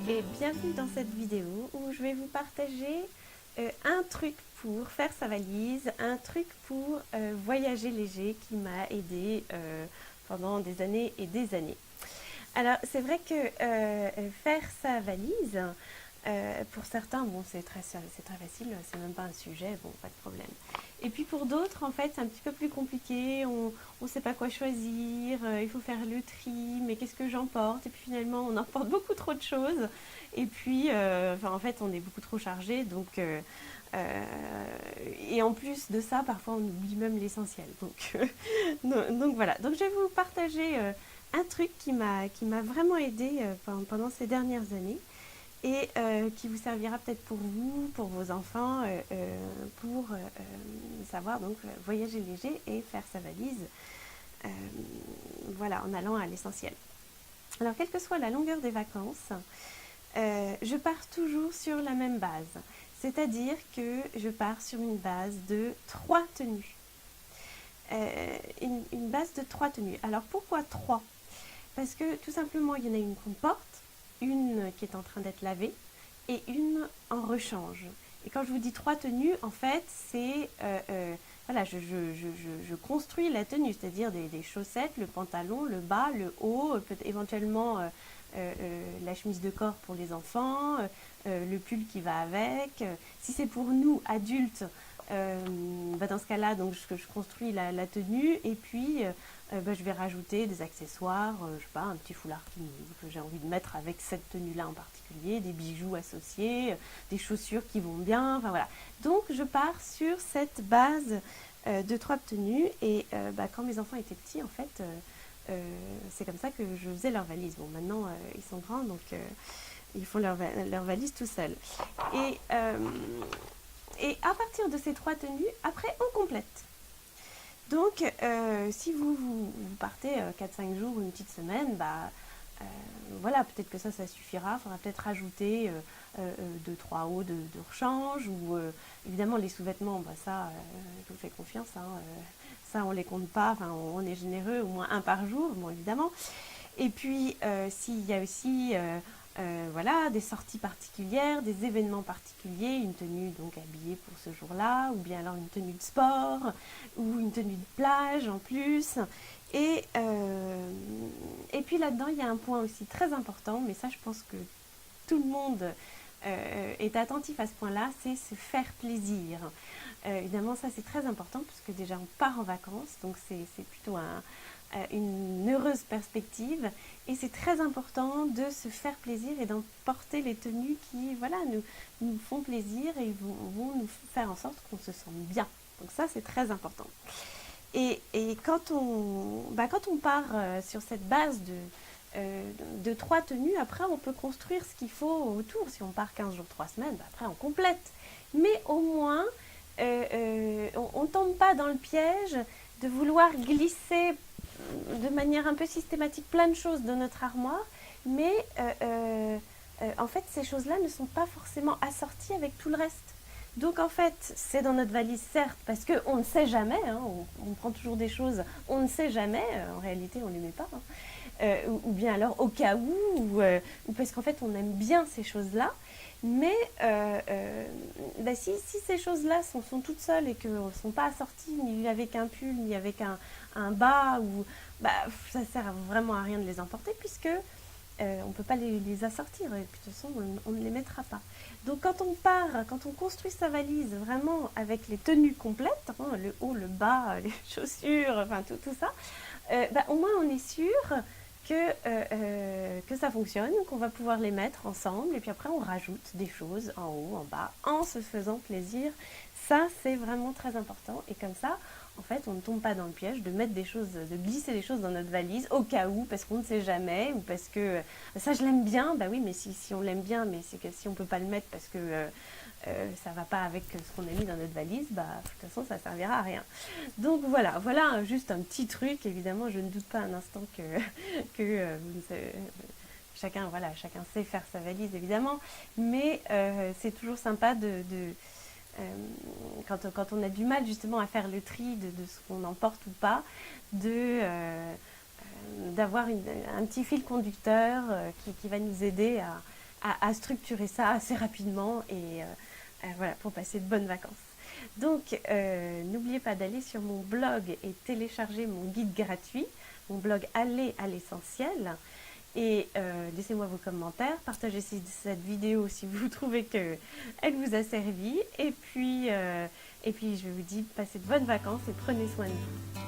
et bienvenue dans cette vidéo où je vais vous partager un truc pour faire sa valise, un truc pour voyager léger qui m'a aidé pendant des années et des années. Alors c'est vrai que faire sa valise, pour certains, bon, c'est très facile, c'est même pas un sujet, bon, pas de problème. Et puis pour d'autres, en fait, c'est un petit peu plus compliqué, on ne sait pas quoi choisir, il faut faire le tri, mais qu'est-ce que j'emporte? Et puis finalement, on emporte beaucoup trop de choses. Et puis, en fait, on est beaucoup trop chargé, euh, et en plus de ça, parfois, on oublie même l'essentiel. Donc voilà. Donc je vais vous partager un truc qui m'a vraiment aidé pendant ces dernières années et qui vous servira peut-être pour vous, pour vos enfants, pour savoir donc voyager léger et faire sa valise, euh, voilà, en allant à l'essentiel. Alors, quelle que soit la longueur des vacances, je pars toujours sur la même base, c'est-à-dire que je pars sur une base de 3 tenues. Une base de 3 tenues. Alors, pourquoi 3? Parce que tout simplement, il y en a une qu'on porte, une qui est en train d'être lavée et une en rechange. Et quand je vous dis 3 tenues, en fait, c'est voilà, je construis la tenue, c'est-à-dire des chaussettes, le pantalon, le bas, le haut, peut-être éventuellement la chemise de corps pour les enfants, le pull qui va avec. Si c'est pour nous adultes, dans ce cas-là, donc je construis la tenue et puis je vais rajouter des accessoires, je sais pas, un petit foulard que j'ai envie de mettre avec cette tenue-là en particulier, des bijoux associés, des chaussures qui vont bien, enfin voilà. Donc je pars sur cette base de 3 tenues et quand mes enfants étaient petits, en fait, c'est comme ça que je faisais leur valise. Bon, maintenant ils sont grands, donc ils font leur valise tout seuls. Et, euh, et à partir de ces 3 tenues, après on complète. Donc, si vous partez 4-5 jours ou une petite semaine, voilà, peut-être que ça suffira. Il faudra peut-être rajouter 2-3 hauts de rechange ou évidemment les sous-vêtements, ça, je vous fais confiance, hein, ça on les compte pas, enfin, on est généreux, au moins un par jour, bon évidemment. Et puis, s'il y a aussi voilà, des sorties particulières, des événements particuliers, une tenue donc habillée pour ce jour-là, ou bien alors une tenue de sport, ou une tenue de plage en plus. Et, euh, et puis là-dedans, il y a un point aussi très important, mais ça je pense que tout le monde est attentif à ce point-là, c'est se faire plaisir. Évidemment, ça c'est très important, parce que déjà on part en vacances, donc c'est plutôt une heureuse perspective et c'est très important de se faire plaisir et d'emporter les tenues qui voilà, nous font plaisir et vont nous faire en sorte qu'on se sente bien. Donc ça c'est très important. Et quand on part sur cette base de 3 tenues, après on peut construire ce qu'il faut autour. Si on part 15 jours, 3 semaines, après on complète. Mais au moins, on ne tombe pas dans le piège de vouloir glisser de manière un peu systématique plein de choses dans notre armoire, mais en fait ces choses-là ne sont pas forcément assorties avec tout le reste. Donc en fait, c'est dans notre valise, certes, parce qu'on ne sait jamais, hein, on prend toujours des choses, on ne sait jamais, en réalité on ne les met pas, hein, ou bien alors au cas où, ou parce qu'en fait on aime bien ces choses-là, mais si ces choses-là sont toutes seules et qu'elles ne sont pas assorties ni avec un pull, ni avec un bas, ou, ça sert vraiment à rien de les emporter puisque on ne peut pas les assortir et puis de toute façon on ne les mettra pas. Donc quand on part, quand on construit sa valise vraiment avec les tenues complètes, hein, le haut, le bas, les chaussures, enfin tout ça, au moins on est sûr que ça fonctionne, qu'on va pouvoir les mettre ensemble et puis après on rajoute des choses en haut, en bas, en se faisant plaisir. Ça c'est vraiment très important et comme ça, en fait, on ne tombe pas dans le piège de mettre des choses, de glisser des choses dans notre valise au cas où, parce qu'on ne sait jamais, ou parce que ça je l'aime bien, bah oui, mais si on l'aime bien, mais c'est que si on ne peut pas le mettre parce que ça ne va pas avec ce qu'on a mis dans notre valise, de toute façon ça ne servira à rien. Donc voilà juste un petit truc, évidemment je ne doute pas un instant que vous ne savez, chacun sait faire sa valise évidemment, mais c'est toujours sympa quand on a du mal justement à faire le tri de ce qu'on emporte ou pas, d'avoir un petit fil conducteur qui va nous aider à structurer ça assez rapidement et voilà, pour passer de bonnes vacances. Donc, n'oubliez pas d'aller sur mon blog et télécharger mon guide gratuit, mon blog Aller à l'essentiel. Et laissez-moi vos commentaires, partagez cette vidéo si vous trouvez qu'elle vous a servi. Et puis, je vous dis, passez de bonnes vacances et prenez soin de vous.